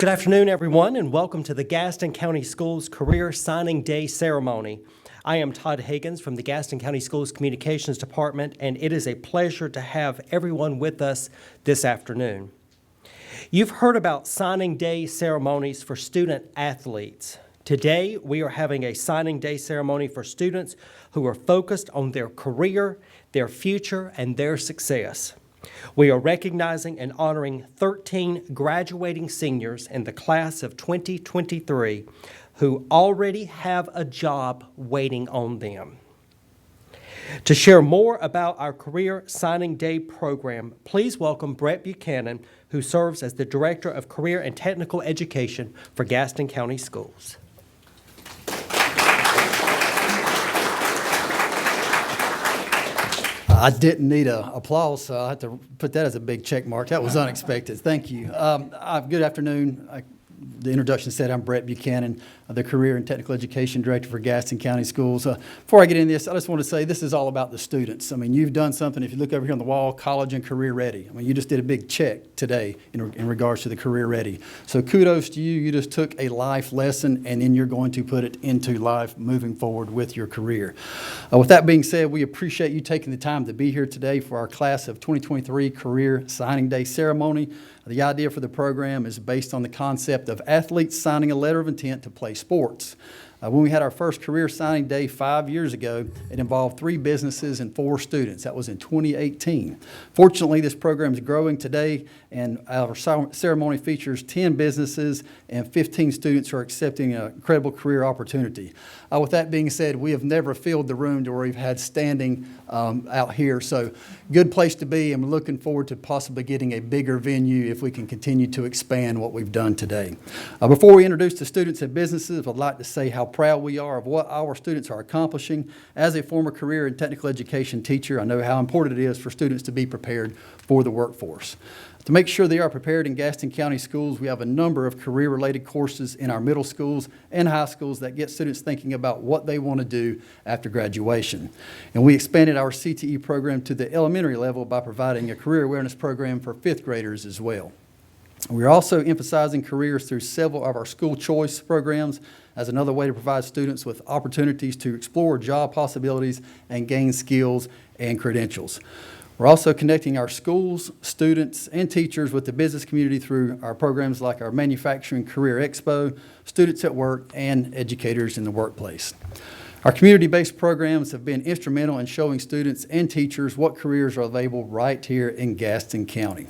Good afternoon, everyone, and welcome to the Gaston County Schools Career Signing Day Ceremony. I am Todd HAGANS from the Gaston County Schools Communications Department, and it is a pleasure to have everyone with us this afternoon. You've heard about signing day ceremonies for student athletes. Today, we are having a signing day ceremony for students who are focused on their career, their future, and their success. We are recognizing and honoring 13 graduating seniors in the class of 2023 who already have a job waiting on them. To share more about our Career Signing Day program, please welcome Brett Buchanan, who serves as the Director of Career and Technical Education for Gaston County Schools. I didn't need an applause, so I had to put that as a big check mark. That was unexpected. Thank you. Good afternoon. The introduction said I'm Brett Buchanan, the Career and Technical Education Director for Gaston County Schools. Before I get into this, I just want to say this is all about the students. I mean, you've done something. If you look over here on the wall, college and career ready. I mean, you just did a big check today in regards to the career ready. So kudos to you. You just took a life lesson, and then you're going to put it into life moving forward with your career. With that being said, we appreciate you taking the time to be here today for our class of 2023 Career Signing Day Ceremony. The idea for the program is based on the concept of athletes signing a letter of intent to play sports. When we had our first career signing day 5 years ago, it involved 3 businesses and 4 students. That was in 2018. Fortunately, this program is growing today, and our ceremony features 10 businesses and 15 students who are accepting an incredible career opportunity. With that being said, we have never filled the room to where we've had standing out here. So good place to be, and we're looking forward to possibly getting a bigger venue if we can continue to expand what we've done today. Before we introduce the students and businesses, I'd like to say how proud we are of what our students are accomplishing. As a former career and technical education teacher, I know how important it is for students to be prepared for the workforce. To make sure they are prepared in Gaston County Schools, we have a number of career-related courses in our middle schools and high schools that get students thinking about what they want to do after graduation. And we expanded our CTE program to the elementary level by providing a career awareness program for 5th graders as well. We're also emphasizing careers through several of our school choice programs as another way to provide students with opportunities to explore job possibilities and gain skills and credentials. We're also connecting our schools, students, and teachers with the business community through our programs like our Manufacturing Career Expo, Students at Work, and Educators in the Workplace. Our community-based programs have been instrumental in showing students and teachers what careers are available right here in Gaston County.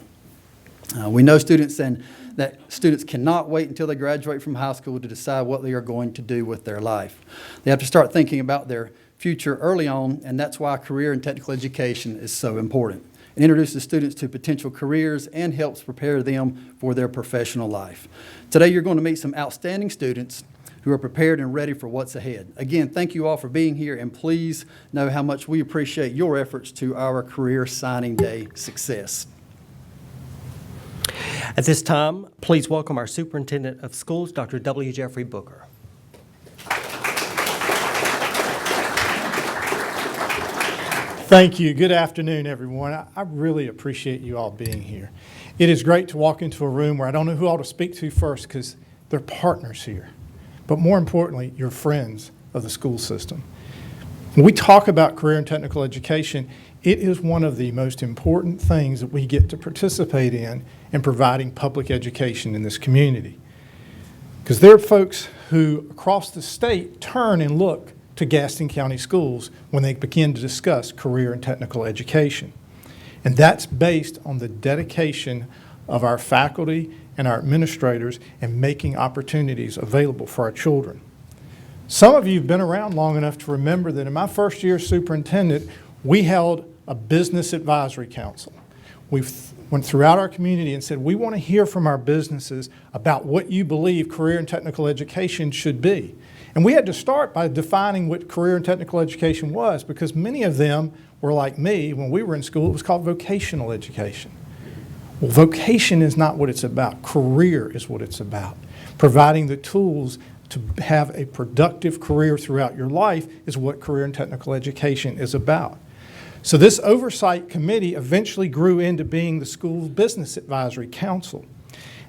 We know that students cannot wait until they graduate from high school to decide what they are going to do with their life. They have to start thinking about their future early on, and that's why career and technical education is so important. It introduces students to potential careers and helps prepare them for their professional life. Today, you're going to meet some outstanding students who are prepared and ready for what's ahead. Again, thank you all for being here, and please know how much we appreciate your efforts to our Career Signing Day success. At this time, please welcome our Superintendent of Schools, Dr. W. Jeffrey Booker. Thank you. Good afternoon, everyone. I really appreciate you all being here. It is great to walk into a room where I don't know who I ought to speak to first because they're partners here. But more importantly, you're friends of the school system. When we talk about career and technical education, it is one of the most important things that we get to participate in providing public education in this community. Because there are folks who across the state turn and look to Gaston County Schools when they begin to discuss career and technical education. And that's based on the dedication of our faculty and our administrators in making opportunities available for our children. Some of you have been around long enough to remember that in my first year as superintendent, we held a business advisory council. We went throughout our community and said, we want to hear from our businesses about what you believe career and technical education should be. And we had to start by defining what career and technical education was, because many of them were like me. When we were in school, it was called vocational education. Well, vocation is not what it's about. Career is what it's about. Providing the tools to have a productive career throughout your life is what career and technical education is about. So this oversight committee eventually grew into being the School Business Advisory Council.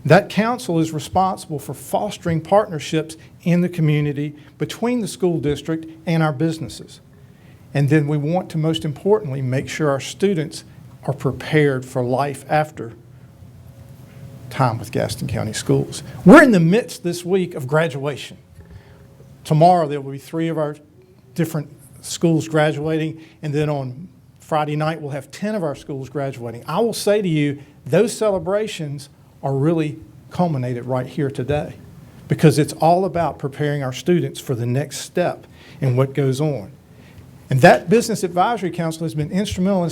That council is responsible for fostering partnerships in the community between the school district and our businesses. And then we want to, most importantly, make sure our students are prepared for life after time with Gaston County Schools. We're in the midst this week of graduation. Tomorrow there will be 3 of our different schools graduating, and then on Friday night we'll have 10 of our schools graduating. I will say to you, those celebrations are really culminated right here today, because it's all about preparing our students for the next step in what goes on. And that Business Advisory Council has been instrumental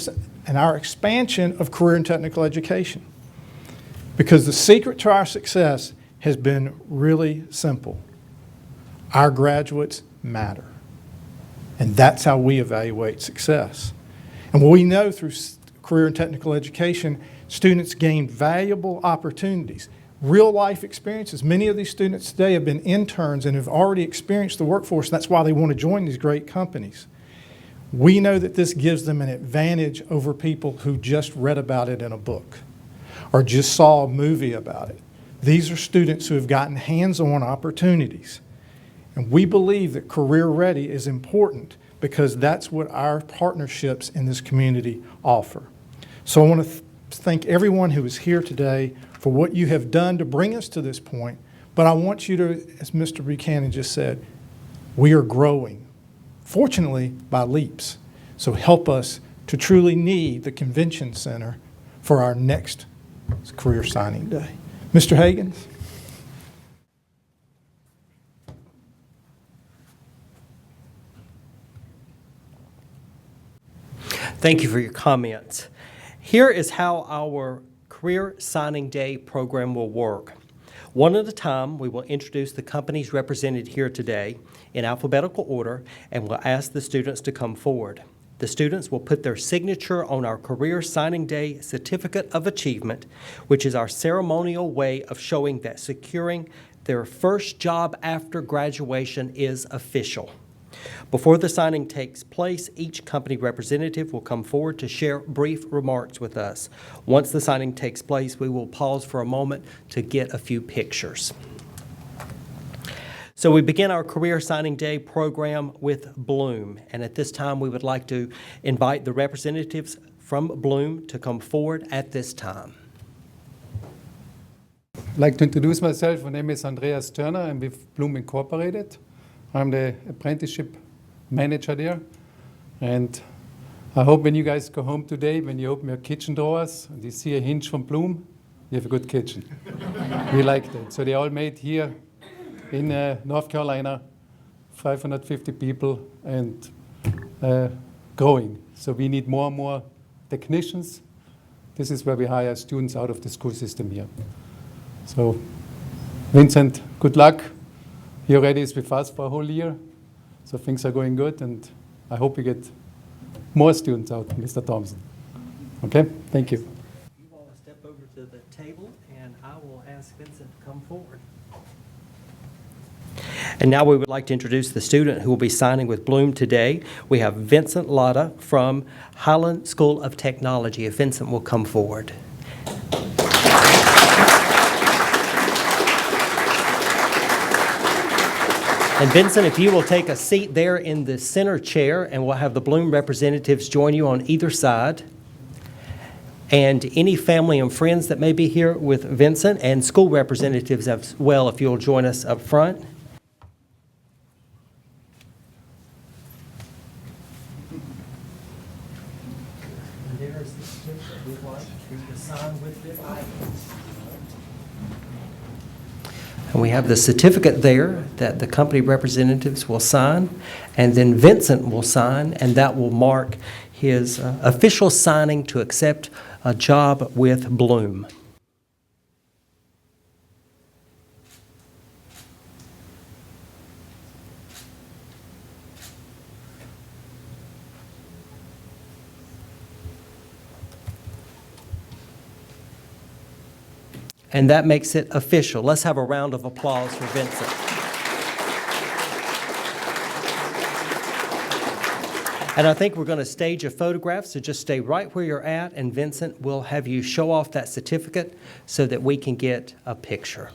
in our expansion of career and technical education, because the secret to our success has been really simple. Our graduates matter, and that's how we evaluate success. And what we know through career and technical education, students gain valuable opportunities, real life experiences. Many of these students today have been interns and have already experienced the workforce, and that's why they want to join these great companies. We know that this gives them an advantage over people who just read about it in a book or just saw a movie about it. These are students who have gotten hands-on opportunities. And we believe that career ready is important because that's what our partnerships in this community offer. So I want to thank everyone who is here today for what you have done to bring us to this point. But I want you to, as Mr. Buchanan just said, we are growing, fortunately by leaps. So help us to truly need the convention center for our next career signing day. Mr. Hagans? Thank you for your comments. Here is how our Career Signing Day program will work. One at a time, we will introduce the companies represented here today in alphabetical order, and we'll ask the students to come forward. The students will put their signature on our Career Signing Day Certificate of Achievement, which is our ceremonial way of showing that securing their first job after graduation is official. Before the signing takes place, each company representative will come forward to share brief remarks with us. Once the signing takes place, we will pause for a moment to get a few pictures. So we begin our Career Signing Day program with Bloom, and at this time we would like to invite the representatives from Bloom to come forward at this time. I'd like to introduce myself. My name is Andreas Turner. I'm with Bloom Incorporated. I'm the apprenticeship manager there. And I hope when you guys go home today, when you open your kitchen drawers and you see a hinge from Bloom, you have a good kitchen. We like that. So they're all made here in North Carolina, 550 people and growing. So we need more and more technicians. This is where we hire students out of the school system here. So Vincent, good luck. He already is with us for a whole year. So things are going good, and I hope we get more students out, Mr. Thompson. Okay, thank you. You all step over to the table, and I will ask Vincent to come forward. And now we would like to introduce the student who will be signing with Bloom today. We have Vincent Lotta from Highland School of Technology. If Vincent will come forward. And Vincent, if you will take a seat there in the center chair, and we'll have the Bloom representatives join you on either side. And any family and friends that may be here with Vincent, and school representatives as well, if you'll join us up front. And there's the certificate we'd like you to sign with this item. And we have the certificate there that the company representatives will sign, and then Vincent will sign, and that will mark his official signing to accept a job with Bloom. And that makes it official. Let's have a round of applause for Vincent. And I think we're going to stage a photograph, so just stay right where you're at, and Vincent will have you show off that certificate so that we can get a picture.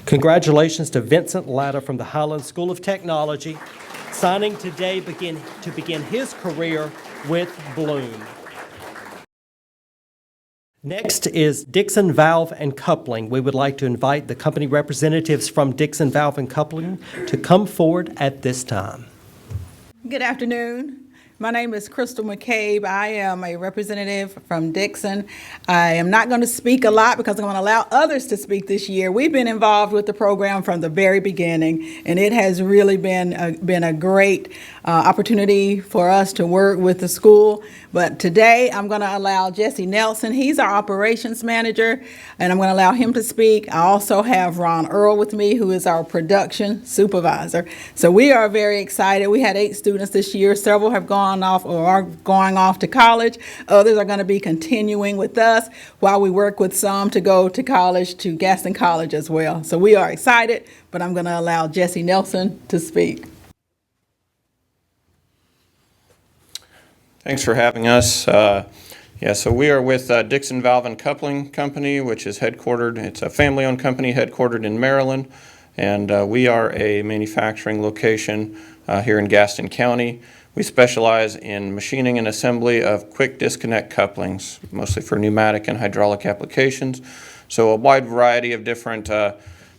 Congratulations to Vincent Latta from the Highland School of Technology, signing today to begin his career with Bloom. Next is DIXON Valve and Coupling. We would like to invite the company representatives from DIXON Valve and Coupling to come forward at this time. Good afternoon. My name is Crystal McCabe. I am a representative from DIXON. I am not going to speak a lot because I'm going to allow others to speak this year. We've been involved with the program from the very beginning, and it has really been a great opportunity for us to work with the school. But today I'm going to allow Jesse Nelson. He's our operations manager, and I'm going to allow him to speak. I also have Ron Earl with me, who is our production supervisor. So we are very excited. We had 8 students this year. Several have gone off or are going off to college. Others are going to be continuing with us while we work with some to go to college, to Gaston College as well. So we are excited, but I'm going to allow Jesse Nelson to speak. Thanks for having us. So we are with DIXON Valve and Coupling Company, which is headquartered, it's a family-owned company headquartered in Maryland, and we are a manufacturing location here in Gaston County. We specialize in machining and assembly of quick disconnect couplings, mostly for pneumatic and hydraulic applications. So a wide variety of different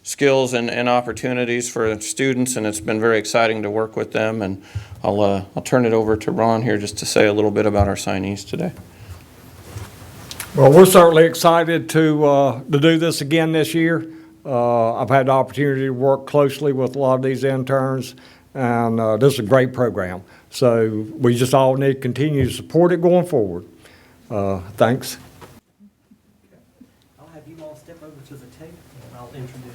skills and opportunities for students, and it's been very exciting to work with them. And I'll turn it over to Ron here just to say a little bit about our signees today. Well, we're certainly excited to do this again this year. I've had the opportunity to work closely with a lot of these interns, and this is a great program. So we just all need to continue to support it going forward. Thanks. I'll have you all step over to the table and I'll introduce.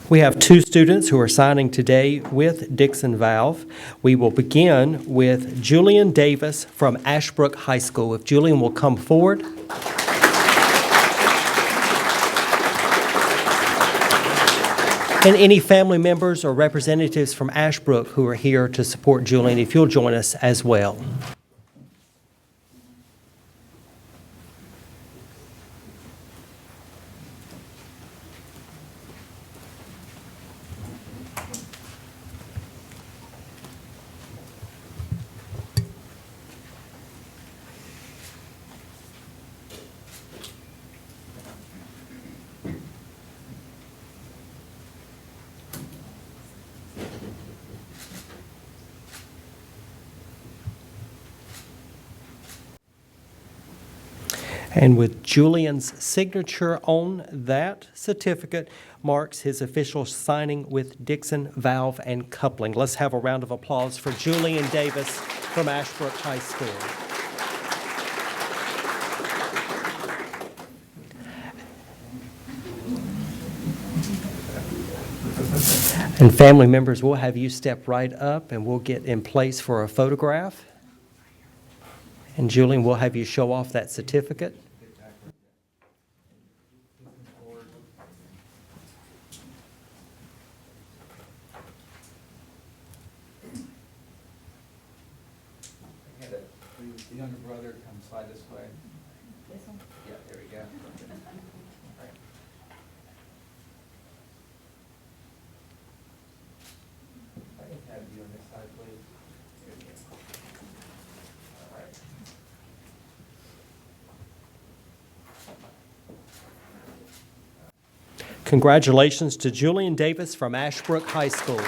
We have 2 students who are signing today with DIXON Valve. We will begin with Julian Davis from Ashbrook High School. If Julian will come forward. And any family members or representatives from Ashbrook who are here to support Julian, if you'll join us as well. And with Julian's signature on that certificate marks his official signing with DIXON Valve and Coupling. Let's have a round of applause for Julian Davis from Ashbrook High School. And family members, we'll have you step right up and we'll get in place for a photograph. And Julian, we'll have you show off that certificate. The younger brother, come slide this way. This one? Yeah, there we go. Right. I can have you on this side, please. There we go. All right. Congratulations to Julian Davis from Ashbrook High School.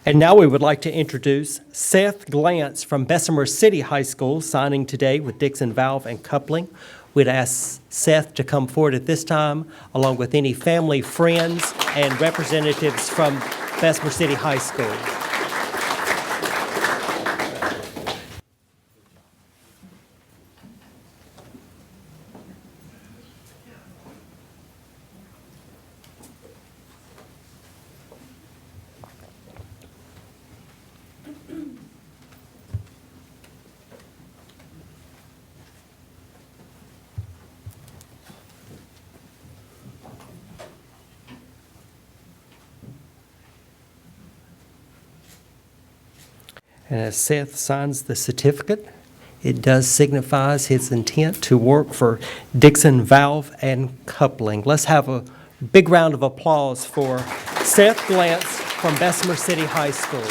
And now we would like to introduce Seth Glantz from Bessemer City High School, signing today with DIXON Valve and Coupling. We'd ask Seth to come forward at this time, along with any family, friends, and representatives from Bessemer City High School. And as Seth signs the certificate, it does signifies his intent to work for DIXON Valve and Coupling. Let's have a big round of applause for Seth Glantz from Bessemer City High School.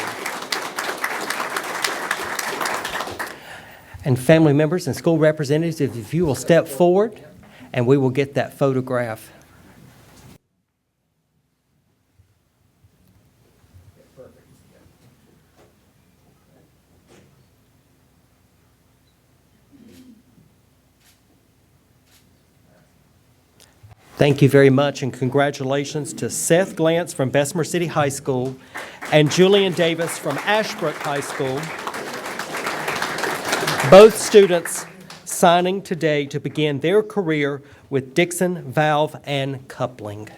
And family members and school representatives, if you will step forward, and we will get that photograph. Thank you very much, and congratulations to Seth Glantz from Bessemer City High School and Julian Davis from Ashbrook High School. Both students signing today to begin their career with DIXON Valve and Coupling.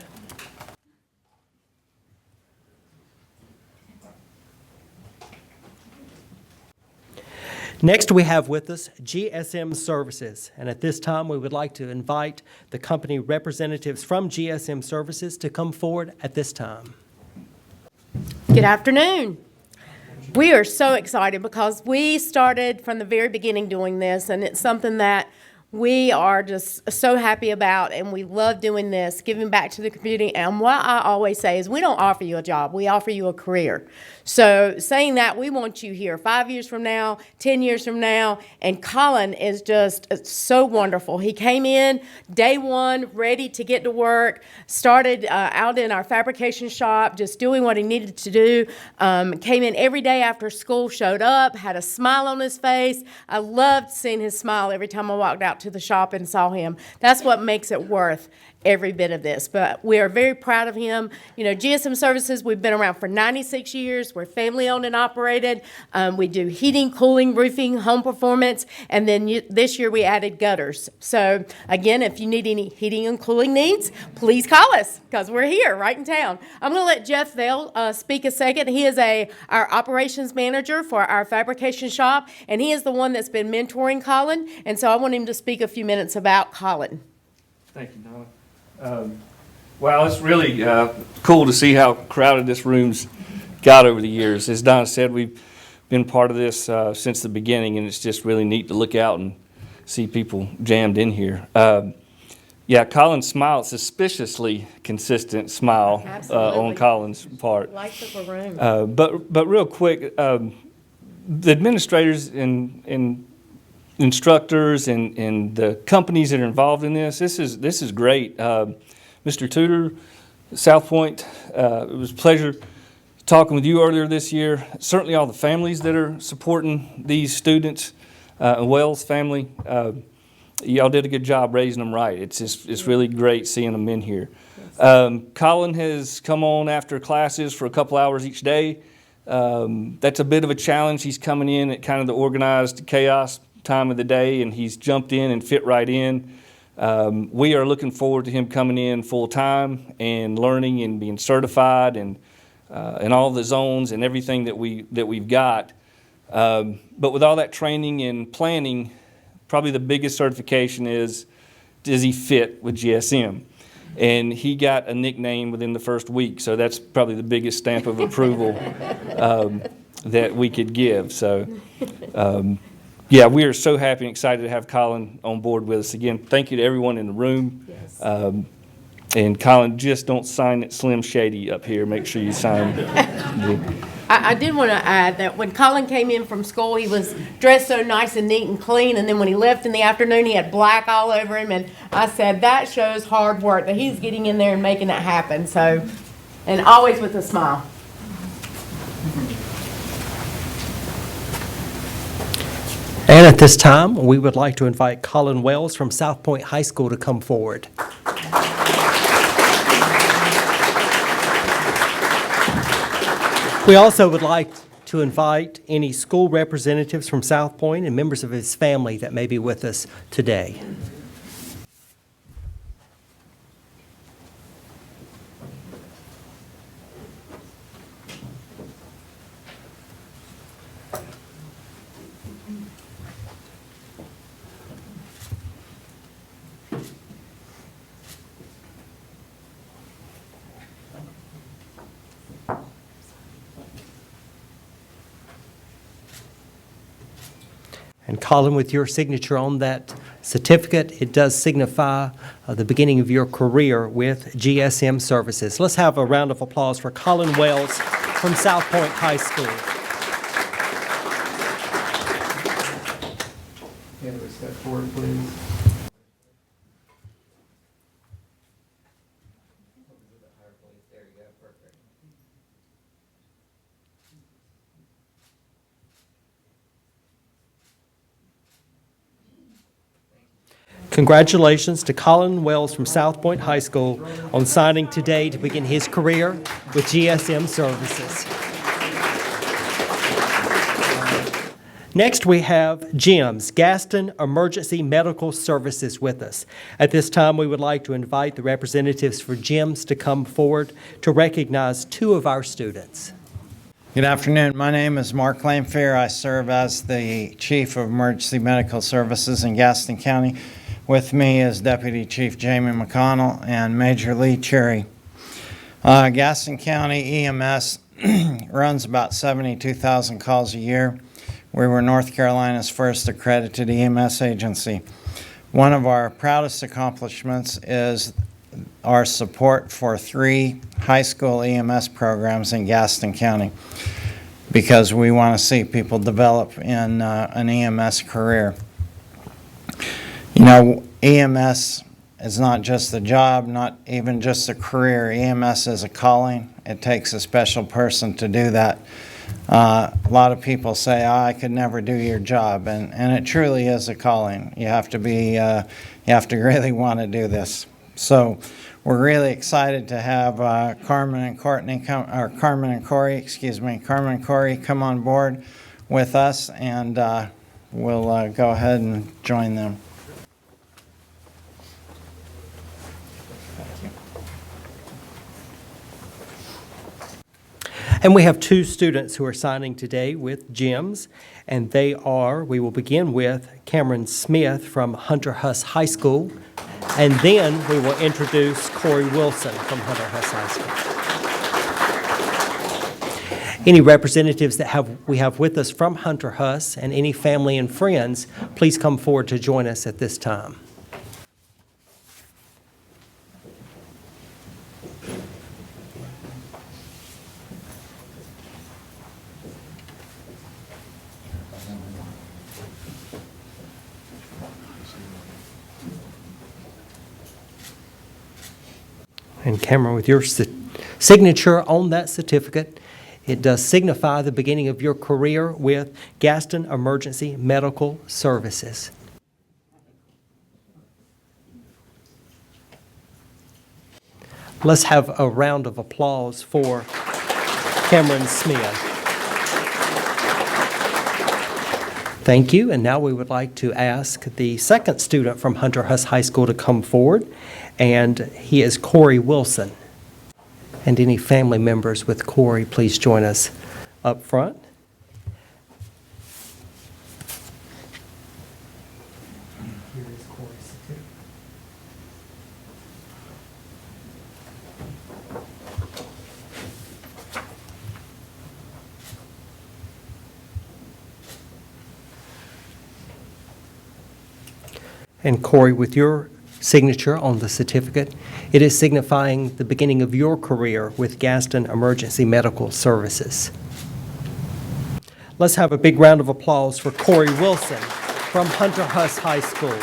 Next, we have with us GSM Services, and at this time, we would like to invite the company representatives from GSM Services to come forward at this time. Good afternoon. We are so excited because we started from the very beginning doing this, and it's something that we are just so happy about, and we love doing this, giving back to the community. And what I always say is we don't offer you a job, we offer you a career. So saying that, we want you here 5 years from now, 10 years from now, and Colin is just so wonderful. He came in day one, ready to get to work, started out in our fabrication shop, just doing what he needed to do, came in every day after school, showed up, had a smile on his face. I loved seeing his smile every time I walked out to the shop and saw him. That's what makes it worth every bit of this. But we are very proud of him. You know, GSM Services, we've been around for 96 years. We're family owned and operated. We do heating, cooling, roofing, home performance, and then this year we added gutters. So again, if you need any heating and cooling needs, please call us because we're here right in town. I'm going to let Jeff Vail speak a second. He is our operations manager for our fabrication shop, and he is the one that's been mentoring Colin, and so I want him to speak a few minutes about Colin. Thank you, Donna. Wow, it's really cool to see how crowded this room's got over the years. As Donna said, we've been part of this since the beginning, and it's just really neat to look out and see people jammed in here. Yeah, Colin's smile, suspiciously consistent smile on Colin's part. Lights up a room. But real quick, the administrators and instructors and the companies that are involved in this is great. Mr. Tudor, South Point, it was a pleasure talking with you earlier this year. Certainly all the families that are supporting these students, Wells family, y'all did a good job raising them right. It's really great seeing them in here. Colin has come on after classes for a couple hours each day. That's a bit of a challenge. He's coming in at kind of the organized chaos time of the day, and he's jumped in and fit right in. We are looking forward to him coming in full time and learning and being certified and all the zones and everything that we've got. But with all that training and planning, probably the biggest certification is, does he fit with GSM? And he got a nickname within the first week, so that's probably the biggest stamp of approval that we could give. So. Yeah, we are so happy and excited to have Colin on board with us. Again, thank you to everyone in the room. Yes. And Colin, just don't sign it Slim Shady up here. Make sure you sign. I did want to add that when Colin came in from school, he was dressed so nice and neat and clean, and then when he left in the afternoon, he had black all over him, and I said, that shows hard work, that he's getting in there and making it happen. So, and always with a smile. And at this time, we would like to invite Colin Wells from South Point High School to come forward. We also would like to invite any school representatives from South Point and members of his family that may be with us today. And Colin, with your signature on that certificate, it does signify the beginning of your career with GSM Services. Let's have a round of applause for Colin Wells from South Point High School. Can we step forward, please? Congratulations to Colin Wells from South Point High School on signing today to begin his career with GSM Services. Next, we have GIMS, Gaston Emergency Medical Services, with us. At this time, we would like to invite the representatives for GIMS to come forward to recognize two of our students. Good afternoon. My name is Mark Lamphere. I serve as the Chief of Emergency Medical Services in Gaston County. With me is Deputy Chief Jamie McConnell and Major Lee Cherry. Gaston County EMS runs about 72,000 calls a year. We were North Carolina's first accredited EMS agency. One of our proudest accomplishments is our support for 3 high school EMS programs in Gaston County, because we want to see people develop in an EMS career. You know, EMS is not just a job, not even just a career. EMS is a calling. It takes a special person to do that. A lot of people say, "Oh, I could never do your job," and it truly is a calling. You have to be, you have to really want to do this. So we're really excited to have Carmen and Corey come on board with us, and we'll go ahead and join them. And we have two students who are signing today with GIMS, and they are, we will begin with Cameron Smith from Hunter HUSS High School, and then we will introduce Corey Wilson from Hunter HUSS High School. Any representatives that we have with us from Hunter HUSS and any family and friends, please come forward to join us at this time. And Cameron, with your signature on that certificate, it does signify the beginning of your career with Gaston Emergency Medical Services. Let's have a round of applause for Cameron Smith. Thank you. And now we would like to ask the second student from Hunter HUSS High School to come forward, and he is Corey Wilson. And any family members with Corey, please join us up front. Here is Corey's certificate. And Corey, with your signature on the certificate, it is signifying the beginning of your career with Gaston Emergency Medical Services. Let's have a big round of applause for Corey Wilson from Hunter HUSS High School.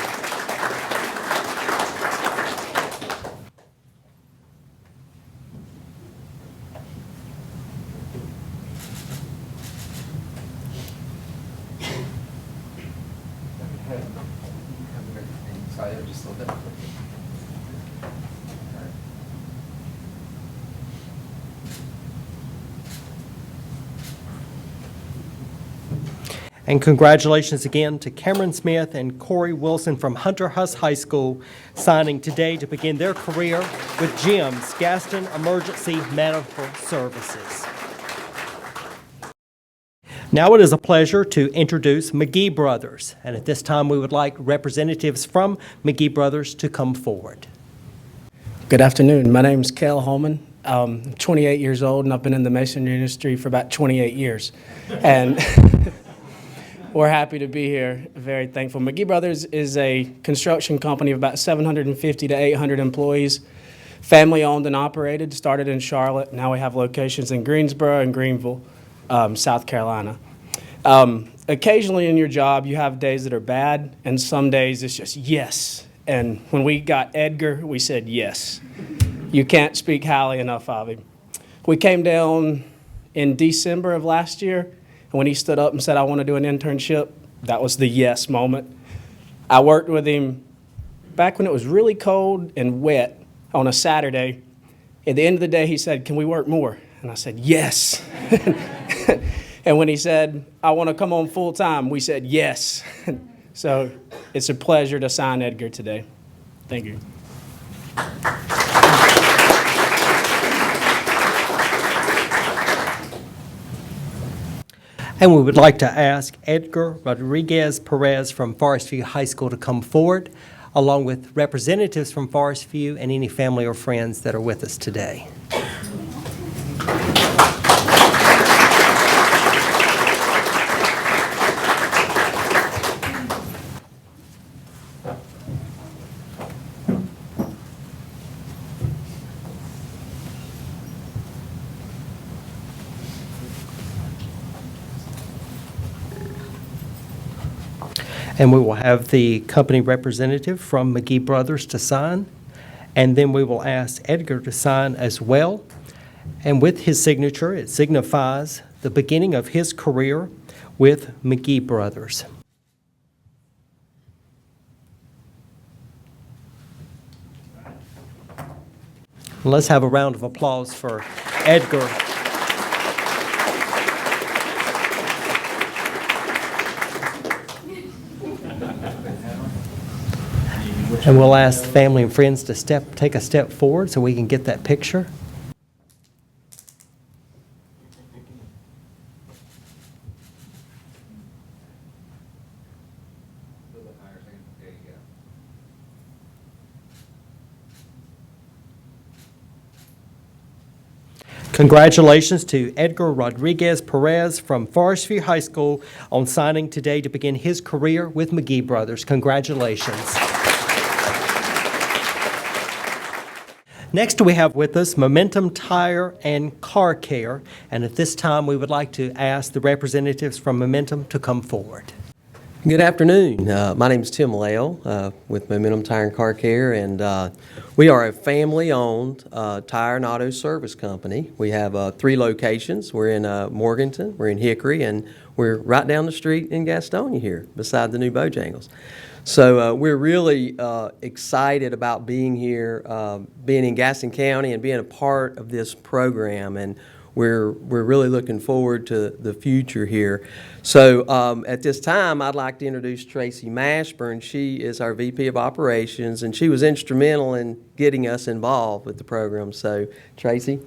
And congratulations again to Cameron Smith and Corey Wilson from Hunter HUSS High School, signing today to begin their career with GIMS, Gaston Emergency Medical Services. Now it is a pleasure to introduce McGee Brothers, and at this time we would like representatives from McGee Brothers to come forward. Good afternoon. My name is Cal Holman. I'm 28 years old, and I've been in the masonry industry for about 28 years. And We're happy to be here. Very thankful. McGee Brothers is a construction company of about 750 to 800 employees, family owned and operated. Started in Charlotte. Now we have locations in Greensboro and Greenville, South Carolina. Occasionally in your job, you have days that are bad, and some days it's just yes. And when we got Edgar, we said yes. You can't speak highly enough of him. We came down in December of last year, and when he stood up and said, I want to do an internship, that was the yes moment. I worked with him back when it was really cold and wet on a Saturday. At the end of the day, he said, can we work more? And I said, yes. And when he said, I want to come on full time, we said yes. So it's a pleasure to sign Edgar today. Thank you. And we would like to ask Edgar Rodriguez Perez from Forest View High School to come forward, along with representatives from Forest View and any family or friends that are with us today. And we will have the company representative from McGee Brothers to sign, and then we will ask Edgar to sign as well. And with his signature, it signifies the beginning of his career with McGee Brothers. Let's have a round of applause for Edgar. And we'll ask the family and friends to take a step forward so we can get that picture. Congratulations to Edgar Rodriguez Perez from Forest View High School on signing today to begin his career with McGee Brothers. Congratulations. Next, we have with us Momentum Tire and Car Care, and at this time, we would like to ask the representatives from Momentum to come forward. Good afternoon. My name is Tim LAIL with Momentum Tire and Car Care, and we are a family-owned tire and auto service company. We have 3 locations. We're in Morganton, we're in Hickory, and we're right down the street in Gastonia here, beside the new Bojangles. So we're really excited about being here, being in Gaston County and being a part of this program, and we're really looking forward to the future here. So at this time, I'd like to introduce Tracy Mashburn. She is our VP of Operations, and she was instrumental in getting us involved with the program. So, Tracy.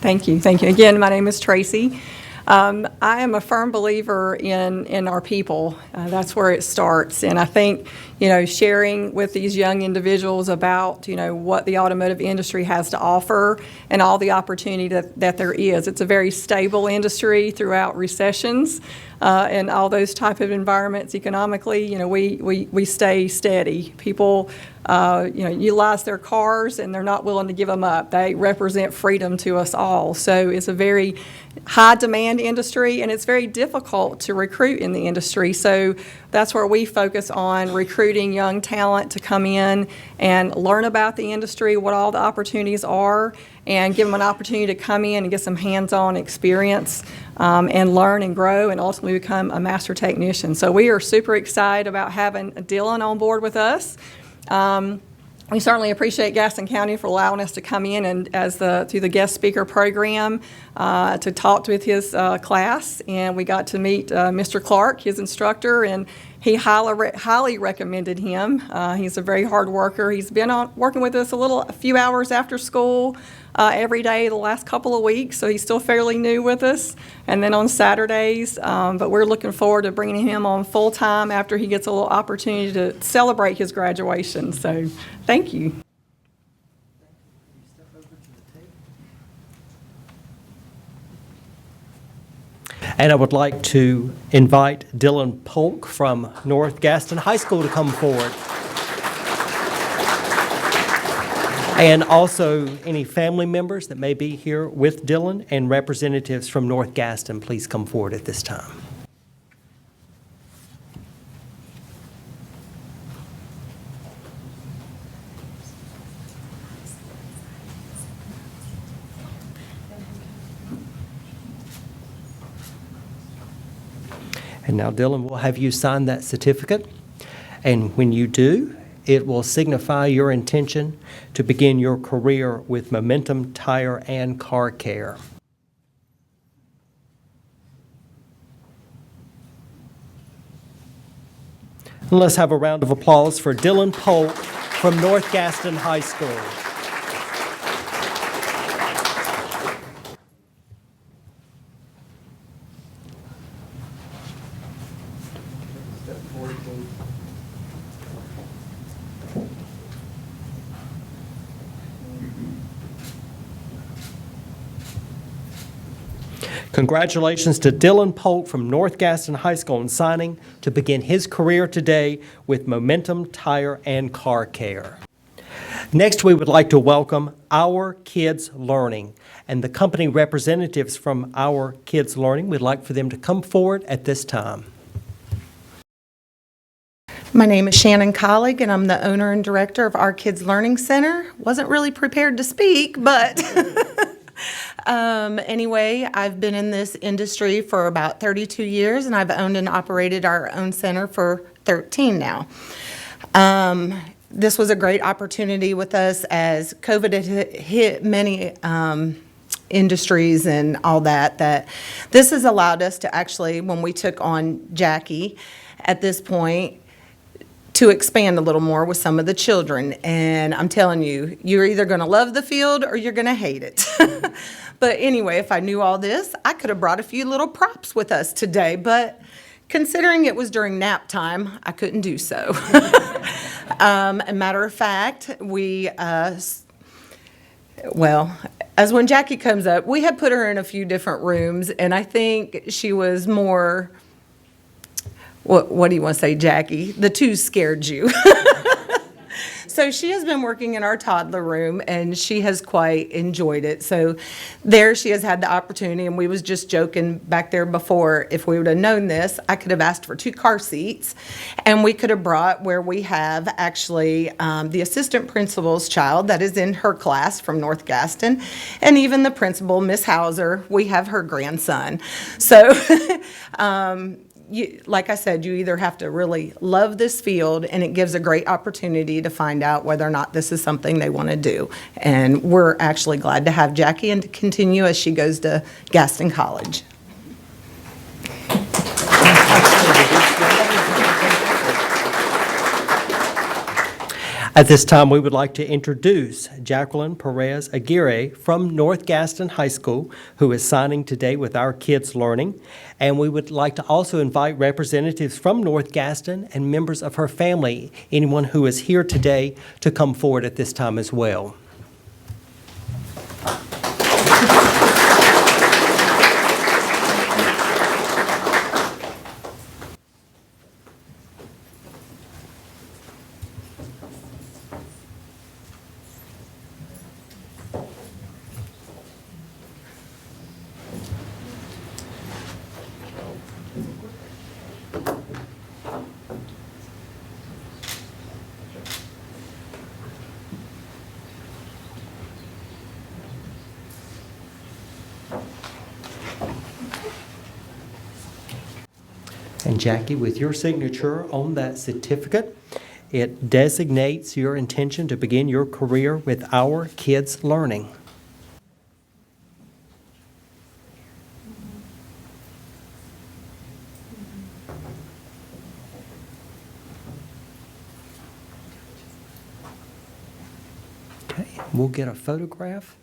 Thank you. Thank you. Again, my name is Tracy. I am a firm believer in our people. That's where it starts. And I think, sharing with these young individuals about, what the automotive industry has to offer and all the opportunity that there is. It's a very stable industry throughout recessions and all those type of environments economically. We stay steady. People, utilize their cars and they're not willing to give them up. They represent freedom to us all. So it's a very high demand industry, and it's very difficult to recruit in the industry. So that's where we focus on recruiting young talent to come in and learn about the industry, what all the opportunities are, and give them an opportunity to come in and get some hands-on experience and learn and grow and ultimately become a master technician. So we are super excited about having Dylan on board with us. We certainly appreciate Gaston County for allowing us to come in and through the guest speaker program to talk with his class, and we got to meet Mr. Clark, his instructor, and he highly recommended him. He's a very hard worker. He's been working with us a few hours after school every day the last couple of weeks, so he's still fairly new with us, and then on Saturdays, but we're looking forward to bringing him on full-time after he gets a little opportunity to celebrate his graduation. So thank you. And I would like to invite Dylan Polk from North Gaston High School to come forward. And also, any family members that may be here with Dylan and representatives from North Gaston, please come forward at this time. And now, Dylan, we'll have you sign that certificate. And when you do, it will signify your intention to begin your career with Momentum Tire and Car Care. And let's have a round of applause for Dylan Polk from North Gaston High School. Congratulations to Dylan Polk from North Gaston High School on signing to begin his career today with Momentum Tire and Car Care. Next, we would like to welcome Our Kids Learning, and the company representatives from Our Kids Learning, we'd like for them to come forward at this time. My name is Shannon Collig, and I'm the owner and director of Our Kids Learning Center. Wasn't really prepared to speak, but anyway, I've been in this industry for about 32 years, and I've owned and operated our own center for 13 now. This was a great opportunity with us as COVID had hit many industries and all that this has allowed us to actually, when we took on Jackie at this point, to expand a little more with some of the children. And I'm telling you, you're either going to love the field or you're going to hate it. But anyway, if I knew all this, I could have brought a few little props with us today. But considering it was during nap time, I couldn't do so. A matter of fact, we, well, as when Jackie comes up, we had put her in a few different rooms, and I think she was more, what do you want to say, Jackie? The two scared you. So she has been working in our toddler room, and she has quite enjoyed it. So there she has had the opportunity, and we was just joking back there before, if we would have known this, I could have asked for 2 car seats, and we could have brought where we have actually the assistant principal's child that is in her class from North Gaston, and even the principal, Miss Hauser, we have her grandson. So like I said, you either have to really love this field, and it gives a great opportunity to find out whether or not this is something they want to do. And we're actually glad to have Jackie and to continue as she goes to Gaston College. At this time, we would like to introduce Jacqueline Perez Aguirre from North Gaston High School, who is signing today with Our Kids Learning. And we would like to also invite representatives from North Gaston and members of her family, anyone who is here today, to come forward at this time as well. And Jackie, with your signature on that certificate, it designates your intention to begin your career with Our Kids Learning. Okay, we'll get a photograph.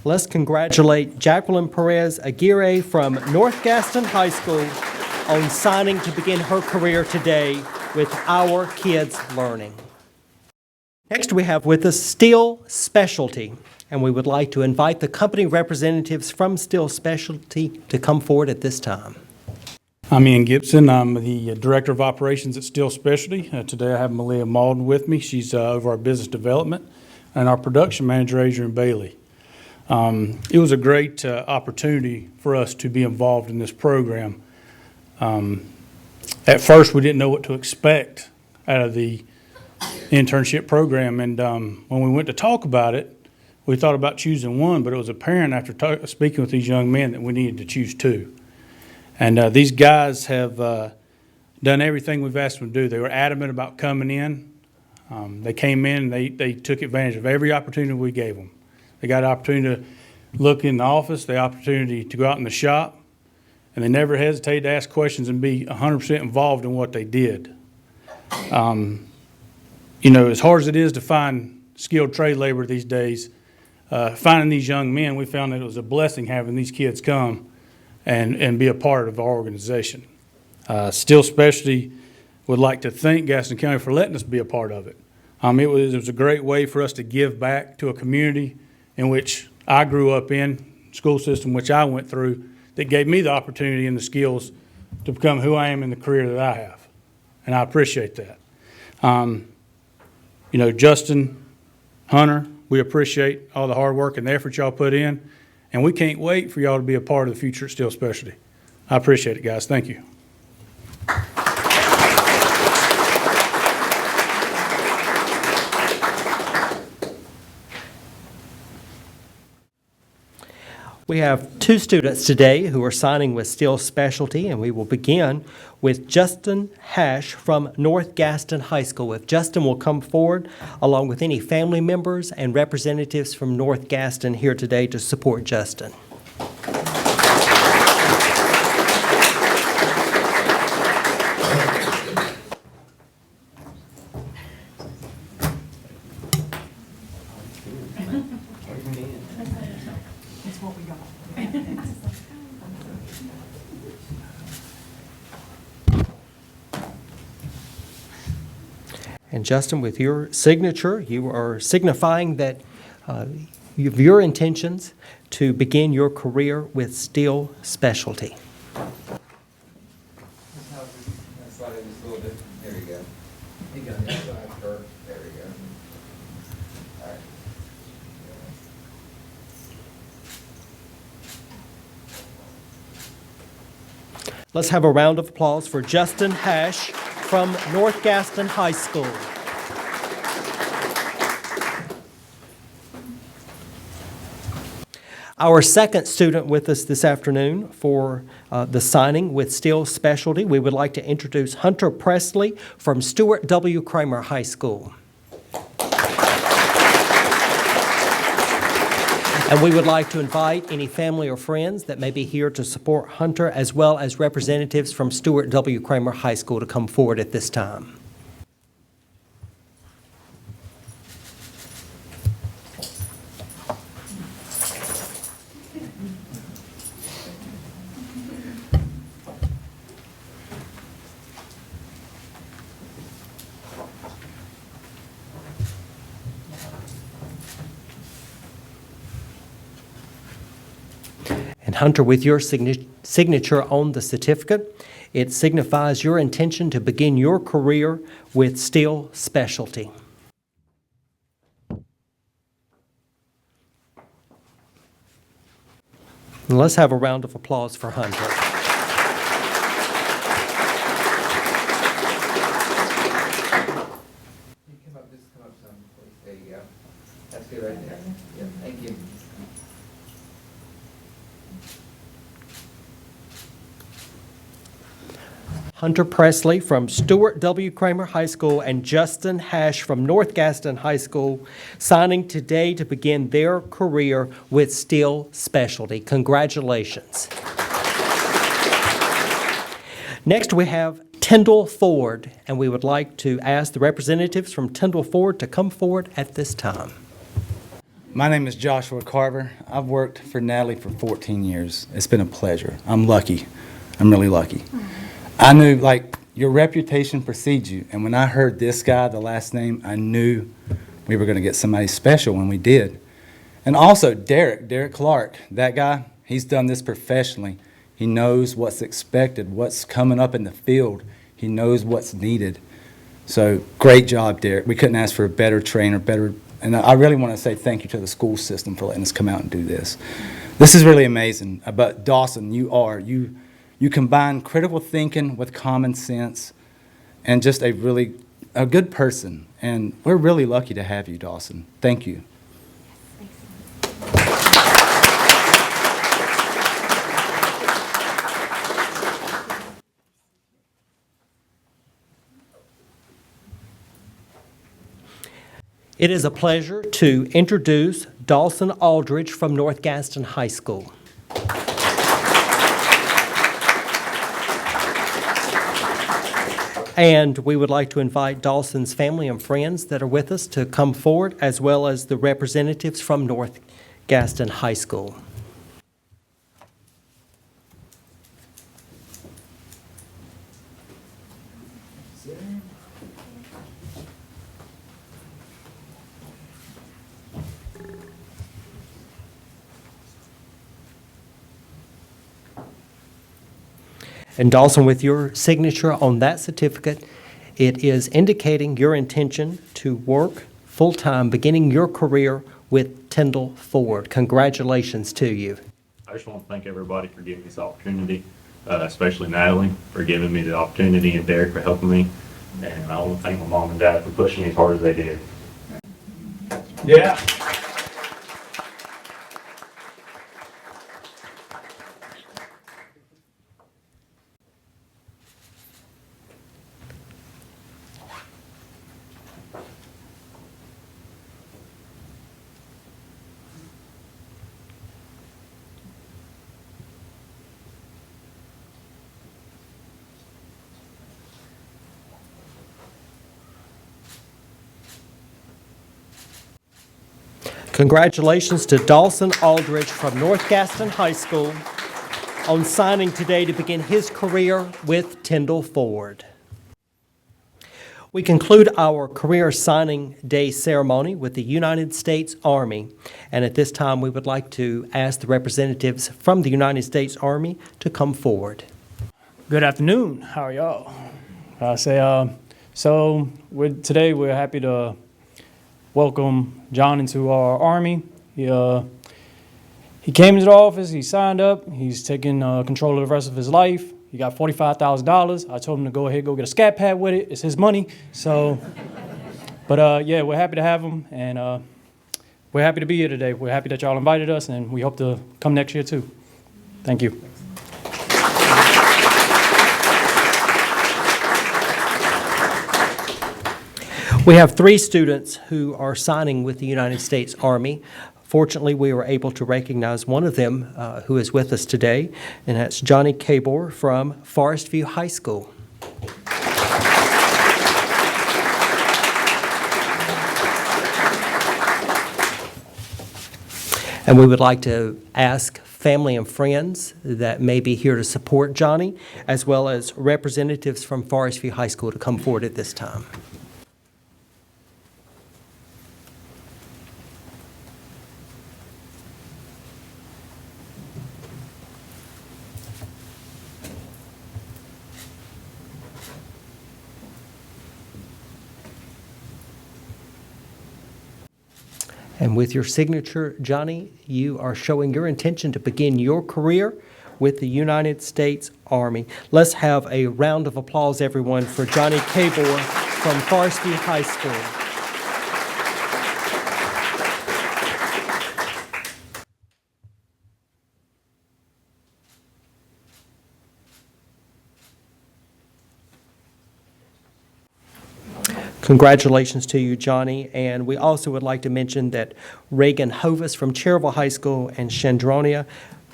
Let's congratulate Jacqueline Perez Aguirre from North Gaston High School on signing to begin her career today with Our Kids Learning. Next, we have with us Steel Specialty, and we would like to invite the company representatives from Steel Specialty to come forward at this time. I'm Ian Gibson. I'm the Director of Operations at Steel Specialty. Today I have Malia Malden with me. She's over our business development, and our production manager, Adrian Bailey. It was a great opportunity for us to be involved in this program. At first, we didn't know what to expect out of the internship program, and when we went to talk about it, we thought about choosing one, but it was apparent after speaking with these young men that we needed to choose two. And these guys have done everything we've asked them to do. They were adamant about coming in. They came in and they took advantage of every opportunity we gave them. They got an opportunity to look in the office, the opportunity to go out in the shop, and they never hesitated to ask questions and be 100% involved in what they did. You know, as hard as it is to find skilled trade labor these days, finding these young men, we found that it was a blessing having these kids come and be a part of our organization. Steel Specialty would like to thank Gaston County for letting us be a part of it. It was a great way for us to give back to a community in which I grew up in, school system which I went through, that gave me the opportunity and the skills to become who I am in the career that I have. And I appreciate that. You know, Justin, Hunter, we appreciate all the hard work and the effort y'all put in. And we can't wait for y'all to be a part of the future at Steel Specialty. I appreciate it, guys. Thank you. We have two students today who are signing with Steel Specialty, and we will begin with Justin Hash from North Gaston High School. If Justin will come forward, along with any family members and representatives from North Gaston here today to support Justin. And Justin, with your signature, you are signifying that your intentions to begin your career with Steel Specialty. There you go. You got it. There we go. All right. Let's have a round of applause for Justin Hash from North Gaston High School. Our second student with us this afternoon for the signing with Steel Specialty, we would like to introduce Hunter Presley from Stuart W. Kramer High School. And we would like to invite any family or friends that may be here to support Hunter, as well as representatives from Stuart W. Kramer High School to come forward at this time. And Hunter, with your signature on the certificate, it signifies your intention to begin your career with Steel Specialty. And let's have a round of applause for Hunter. Just come up some, please. There you go. That's good right there. Yeah, thank you. Hunter Presley from Stuart W. Kramer High School and Justin Hash from North Gaston High School signing today to begin their career with Steel Specialty. Congratulations. Next, we have TINDOL Ford, and we would like to ask the representatives from TINDOL Ford to come forward at this time. My name is Joshua Carver. I've worked for Natalie for 14 years. It's been a pleasure. I'm lucky. I'm really lucky. I knew, like, your reputation precedes you. And when I heard this guy, the last name, I knew we were going to get somebody special when we did. And also Derek Clark, that guy, he's done this professionally. He knows what's expected, what's coming up in the field. He knows what's needed. So great job, Derek. We couldn't ask for a better trainer, and I really want to say thank you to the school system for letting us come out and do this. This is really amazing. But Dawson, you combine critical thinking with common sense and just a good person. And we're really lucky to have you, Dawson. Thank you. It is a pleasure to introduce Dawson Aldridge from North Gaston High School. And we would like to invite Dawson's family and friends that are with us to come forward, as well as the representatives from North Gaston High School. And Dawson, with your signature on that certificate, it is indicating your intention to work full-time, beginning your career with Tyndall Ford. Congratulations to you. I just want to thank everybody for giving me this opportunity, especially Natalie for giving me the opportunity and Derek for helping me. And I want to thank my mom and dad for pushing me as hard as they did. Yeah. Congratulations to Dawson Aldridge from North Gaston High School on signing today to begin his career with Tyndall Ford. We conclude our career signing day ceremony with the United States Army. And at this time, we would like to ask the representatives from the United States Army to come forward. Good afternoon. How are y'all? Today we're happy to welcome John into our Army. He came into the office, he signed up, he's taking control of the rest of his life. He got $45,000. I told him to go ahead, go get a scat pad with it. It's his money. So, yeah, we're happy to have him, and we're happy to be here today. We're happy that y'all invited us, and we hope to come next year too. Thank you. We have 3 students who are signing with the United States Army. Fortunately, we were able to recognize one of them who is with us today, and that's Johnny Cabor from Forest View High School. And we would like to ask family and friends that may be here to support Johnny, as well as representatives from Forest View High School to come forward at this time. And with your signature, Johnny, you are showing your intention to begin your career with the United States Army. Let's have a round of applause, everyone, for Johnny Cabor from Forest View High School. Congratulations to you, Johnny. And we also would like to mention that Reagan Hovis from Cherryville High School and Chandronia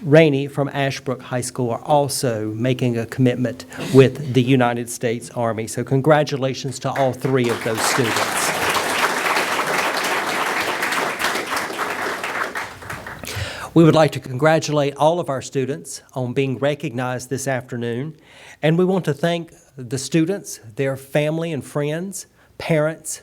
Rainey from Ashbrook High School are also making a commitment with the United States Army. So congratulations to all 3 of those students. We would like to congratulate all of our students on being recognized this afternoon. And we want to thank the students, their family and friends, parents,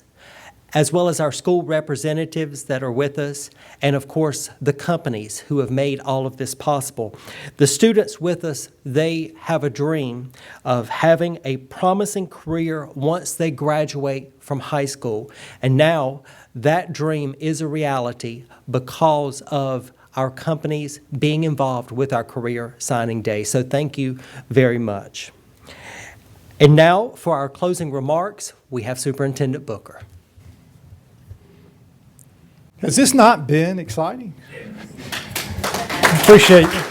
as well as our school representatives that are with us, and of course, the companies who have made all of this possible. The students with us, they have a dream of having a promising career once they graduate from high school. And now that dream is a reality because of our companies being involved with our career signing day. So thank you very much. And now for our closing remarks, we have Superintendent Booker. Has this not been exciting? Appreciate it.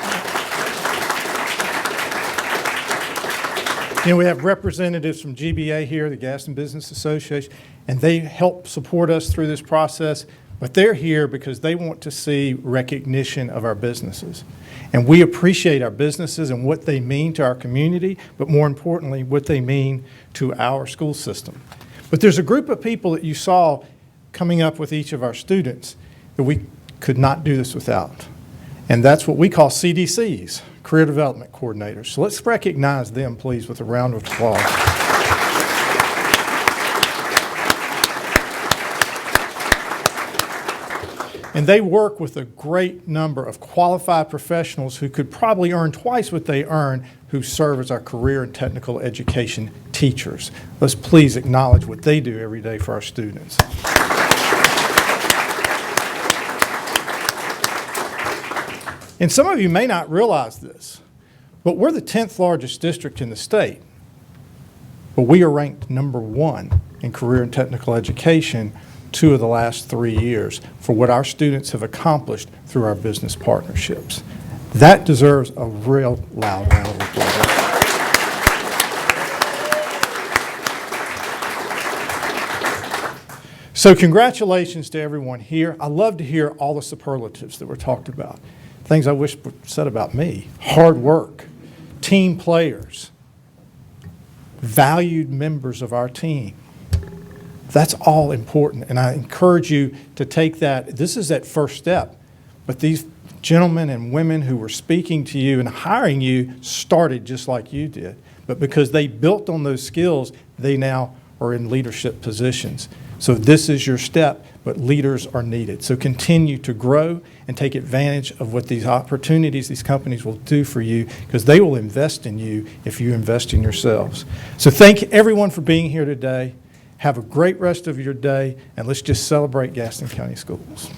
You know, we have representatives from GBA here, the Gaston Business Association, and they help support us through this process, but they're here because they want to see recognition of our businesses. And we appreciate our businesses and what they mean to our community, but more importantly, what they mean to our school system. But there's a group of people that you saw coming up with each of our students that we could not do this without. And that's what we call CDCs, Career Development Coordinators. So let's recognize them, please, with a round of applause. And they work with a great number of qualified professionals who could probably earn twice what they earn, who serve as our career and technical education teachers. Let's please acknowledge what they do every day for our students. And some of you may not realize this, but we're the 10th largest district in the state. But we are ranked #1 in career and technical education 2 of the last 3 years for what our students have accomplished through our business partnerships. That deserves a real loud round of applause. So congratulations to everyone here. I love to hear all the superlatives that were talked about. Things I wish were said about me: hard work, team players, valued members of our team. That's all important, and I encourage you to take that. This is that first step, but these gentlemen and women who were speaking to you and hiring you started just like you did, but because they built on those skills, they now are in leadership positions. So this is your step, but leaders are needed. So continue to grow and take advantage of what these opportunities, these companies will do for you, because they will invest in you if you invest in yourselves. So thank everyone for being here today. Have a great rest of your day, and let's just celebrate Gaston County Schools.